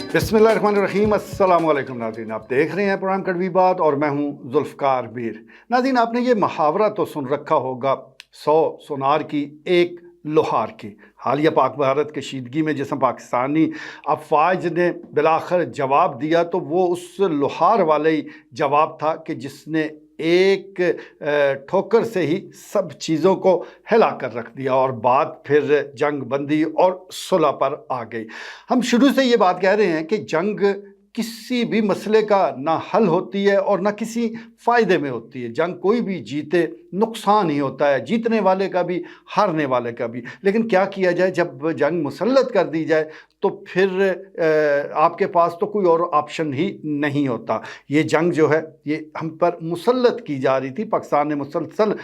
बिस्मिल्लाहिर्रहमानिर्रहीम, अस्सलाम वालेकुम नाज़रीन। आप देख रहे हैं प्रोग्राम कड़वी बात और मैं हूं जुल्फ़कार मीर। नाज़रीन, आपने ये मुहावरा तो सुन रखा होगा, 100 सोनार की एक लोहार की। हालिया पाक भारत कशीदगी में जिसमें पाकिस्तानी अफवाज ने बिलाखिर जवाब दिया तो वो उस लोहार वाला ही जवाब था कि जिसने एक ठोकर से ही सब चीज़ों को हिला कर रख दिया और बात फिर जंग बंदी और सुलह पर आ गई। हम शुरू से ये बात कह रहे हैं कि जंग किसी भी मसले का ना हल होती है और ना किसी फ़ायदे में होती है। जंग कोई भी जीते नुकसान ही होता है, जीतने वाले का भी हारने वाले का भी। लेकिन क्या किया जाए, जब जंग मुसल्लत कर दी जाए तो फिर आपके पास तो कोई और ऑप्शन ही नहीं होता। ये जंग जो है ये हम पर मुसल्लत की जा रही थी। पाकिस्तान ने मुसलसल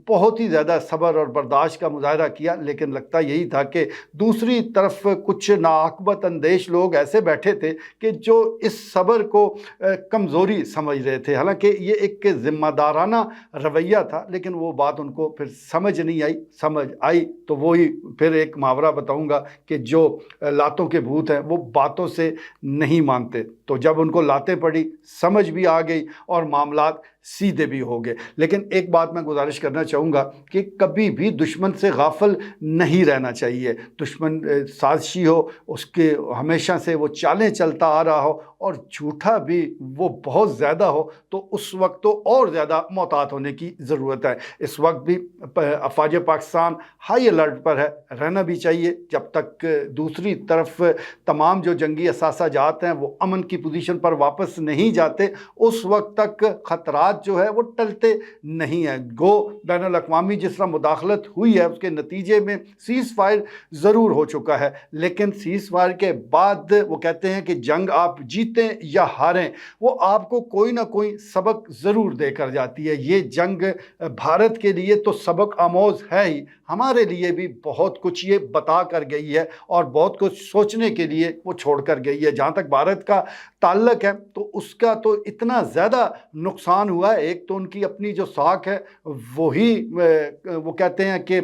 बहुत ही ज़्यादा सब्र और बर्दाश्त का मुजाहरा किया, लेकिन लगता यही था कि दूसरी तरफ कुछ नाअक़बत अंदेश लोग ऐसे बैठे थे कि जो इस सब्र को कमज़ोरी समझ रहे थे। हालांकि ये एक ज़िम्मेदाराना रवैया था, लेकिन वो बात उनको फिर समझ नहीं आई। समझ आई तो वही फिर एक मुहावरा बताऊंगा कि जो लातों के भूत हैं वो बातों से नहीं मानते। तो जब उनको लातें पड़ी, समझ भी आ गई और मामलात सीधे भी हो गए। लेकिन एक बात मैं गुजारिश करना चाहूँगा कि कभी भी दुश्मन से गाफिल नहीं रहना चाहिए। दुश्मन साजिशी हो, उसके हमेशा से वो चालें चलता आ रहा हो और झूठा भी वो बहुत ज़्यादा हो, तो उस वक्त तो और ज़्यादा मोहतात होने की ज़रूरत है। इस वक्त भी अफवाज पाकिस्तान हाई अलर्ट पर है, रहना भी चाहिए जब तक दूसरी तरफ तमाम जो जंगी असासाजात हैं वो अमन की पोजीशन पर वापस नहीं जाते, उस वक्त तक ख़तरात जो है वो टलते नहीं हैं। गो बैनुल अक़वामी जिस तरह मुदाखलत हुई है उसके नतीजे में सीज़ फायर ज़रूर हो चुका है, लेकिन सीज़ फायर के बाद वो कहते हैं कि जंग आप जीतें या हारें, वो आपको कोई ना कोई सबक ज़रूर देकर जाती है। ये जंग भारत के लिए तो सबक आमोज़ है ही, हमारे लिए भी बहुत कुछ ये बता कर गई है और बहुत कुछ सोचने के लिए वो छोड़ कर गई है। जहाँ तक भारत का ताल्लुक है तो उसका तो इतना ज़्यादा नुकसान हुआ है। एक तो उनकी अपनी जो साख है वही वो कहते हैं कि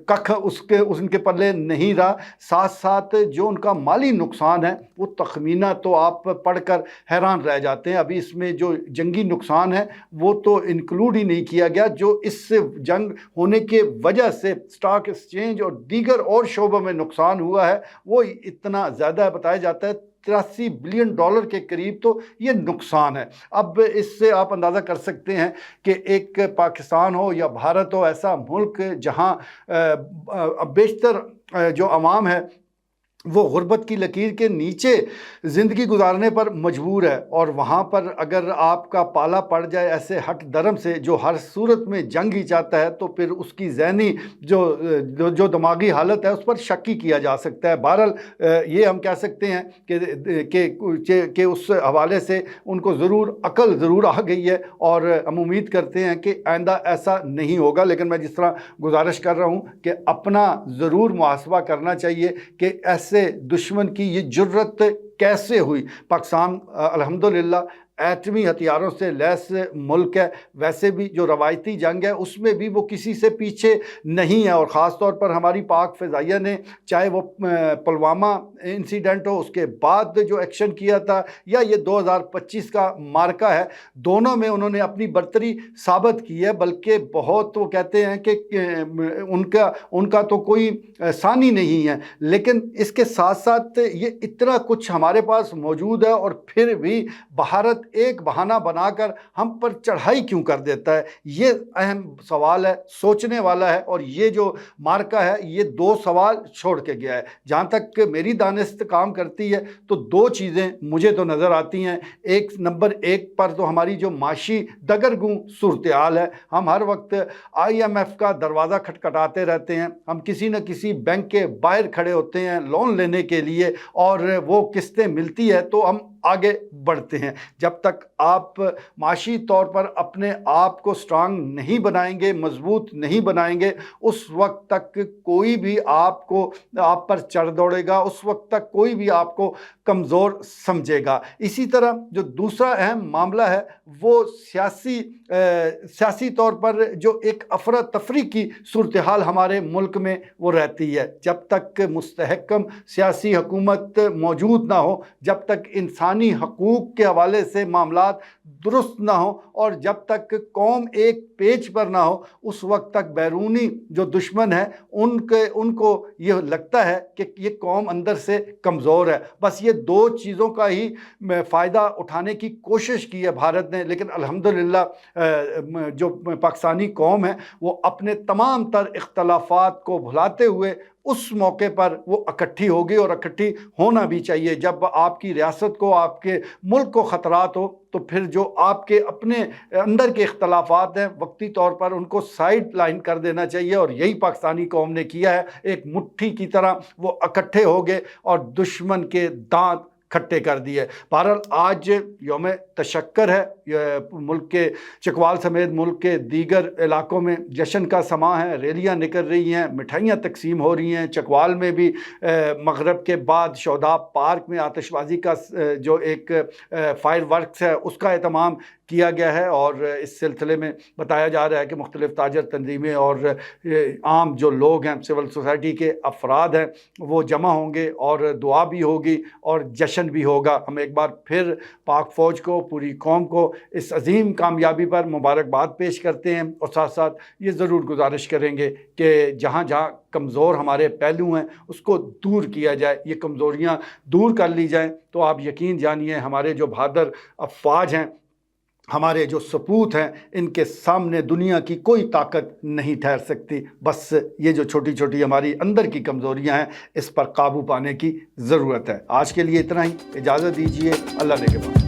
कख उनके पल्ले नहीं रहा, साथ साथ जो उनका माली नुकसान है वो तखमीना तो आप पढ़कर हैरान रह जाते हैं। अभी इसमें जो जंगी नुकसान है वो तो इंक्लूड ही नहीं किया गया। जो इस जंग होने के वजह से स्टॉक एक्सचेंज और दीगर और शोबों में नुकसान हुआ है वो इतना ज़्यादा बताया जाता है, $83 बिलियन के करीब तो ये नुकसान है। अब इससे आप अंदाज़ा कर सकते हैं कि एक पाकिस्तान हो या भारत हो, ऐसा मुल्क जहाँ बेशतर जो अवाम है वो गुर्बत की लकीर के नीचे ज़िंदगी गुजारने पर मजबूर है, और वहाँ पर अगर आपका पाला पड़ जाए ऐसे हट धर्म से जो हर सूरत में जंग ही चाहता है, तो फिर उसकी ज़हनी जो दिमागी हालत है उस पर शक ही किया जा सकता है। बहरहाल ये हम कह सकते हैं कि उस हवाले से उनको ज़रूर अकल ज़रूर आ गई है और हम उम्मीद करते हैं कि आइंदा ऐसा नहीं होगा। लेकिन मैं जिस तरह गुजारिश कर रहा हूँ कि अपना ज़रूर मुहासबा करना चाहिए कि ऐसे दुश्मन की ये जुर्रत कैसे हुई। पाकिस्तान अल्हम्दुलिल्लाह एटमी हथियारों से लैस मुल्क है, वैसे भी जो रवायती जंग है उसमें भी वो किसी से पीछे नहीं है। और ख़ास तौर पर हमारी पाक फ़िज़ाइया ने, चाहे वो पुलवामा इंसिडेंट हो उसके बाद जो एक्शन किया था या ये 2025 का मार्का है, दोनों में उन्होंने अपनी बर्तरी साबित की है। बल्कि बहुत वो कहते हैं कि उनका तो कोई सानी नहीं है, लेकिन इसके साथ साथ ये इतना कुछ हमारे पास मौजूद है और फिर भी भारत एक बहाना बनाकर हम पर चढ़ाई क्यों कर देता है, ये अहम सवाल है, सोचने वाला है। और ये जो मार्का है ये 2 सवाल छोड़ के गया है। जहाँ तक मेरी दानिस्त काम करती है तो 2 चीज़ें मुझे तो नज़र आती हैं। एक नंबर 1 पर तो हमारी जो माशी दगरगूं सूरत हाल है, हम हर वक्त IMF का दरवाज़ा खटखटाते रहते हैं, हम किसी न किसी बैंक के बाहर खड़े होते हैं लोन लेने के लिए, और वो किस्तें मिलती है तो हम آگے بڑھتے ہیں۔ جب تک آپ معاشی طور پر اپنے آپ کو سٹرانگ نہیں بنائیں گے، مضبوط نہیں بنائیں گے، اس وقت تک کوئی بھی آپ پر چڑھ دوڑے گا، اس وقت تک کوئی بھی آپ کو کمزور سمجھے گا۔ اسی طرح جو دوسرا اہم معاملہ ہے وہ سیاسی طور پر جو ایک افراتفری کی صورتحال ہمارے ملک میں وہ رہتی ہے۔ جب تک مستحکم سیاسی حکومت موجود نہ ہو، جب تک انسانی حقوق کے حوالے سے معاملات درست نہ ہو، اور جب تک قوم ایک پیج پر نہ ہو، اس وقت تک بیرونی جو دشمن ہے ان کو یہ لگتا ہے کہ یہ قوم اندر سے کمزور ہے۔ بس یہ دو چیزوں کا ہی فائدہ اٹھانے کی کوشش کی ہے بھارت نے، لیکن الحمدللہ جو پاکستانی قوم ہے وہ اپنے تمام تر اختلافات کو بھلاتے ہوئے اس موقع پر وہ اکٹھی ہوگی، اور اکٹھی ہونا بھی چاہیے۔ جب آپ کی ریاست کو، آپ کے ملک کو خطرات ہو تو پھر جو آپ کے اپنے اندر کے اختلافات ہیں وقتی طور پر ان کو سائیڈ لائن کر دینا چاہیے، اور یہی پاکستانی قوم نے کیا ہے۔ ایک مٹھی کی طرح وہ اکٹھے ہو گئے اور دشمن کے دانت کھٹے کر دیے۔ بہرحال آج یوم تشکر ہے، ملک کے چکوال سمیت ملک کے دیگر علاقوں میں جشن کا سماں ہے، ریلیاں نکل رہی ہیں، مٹھائیاں تقسیم ہو رہی ہیں۔ چکوال میں بھی مغرب کے بعد شہداء پارک میں آتش بازی کا جو ایک فائر ورکس ہے اس کا اہتمام کیا گیا ہے، اور اس سلسلے میں بتایا جا رہا ہے کہ مختلف تاجر تنظیمیں اور عام جو لوگ ہیں، سول سوسائٹی کے افراد ہیں، وہ جمع ہوں گے اور دعا بھی ہوگی اور جشن بھی ہوگا۔ ہم ایک بار پھر پاک فوج کو، پوری قوم کو اس عظیم کامیابی پر مبارکباد پیش کرتے ہیں، اور ساتھ ساتھ یہ ضرور گزارش کریں گے کہ جہاں جہاں کمزور ہمارے پہلو ہیں اس کو دور کیا جائے، یہ کمزوریاں دور کر لی جائیں تو آپ یقین جانیے ہمارے جو بہادر افواج ہیں، ہمارے جو سپوت ہیں، ان کے سامنے دنیا کی کوئی طاقت نہیں ٹھہر سکتی۔ بس یہ جو چھوٹی چھوٹی ہماری اندر کی کمزوریاں ہیں اس پر قابو پانے کی ضرورت ہے۔ آج کے لیے اتنا ہی، اجازت دیجیے، اللہ نے کے بعد۔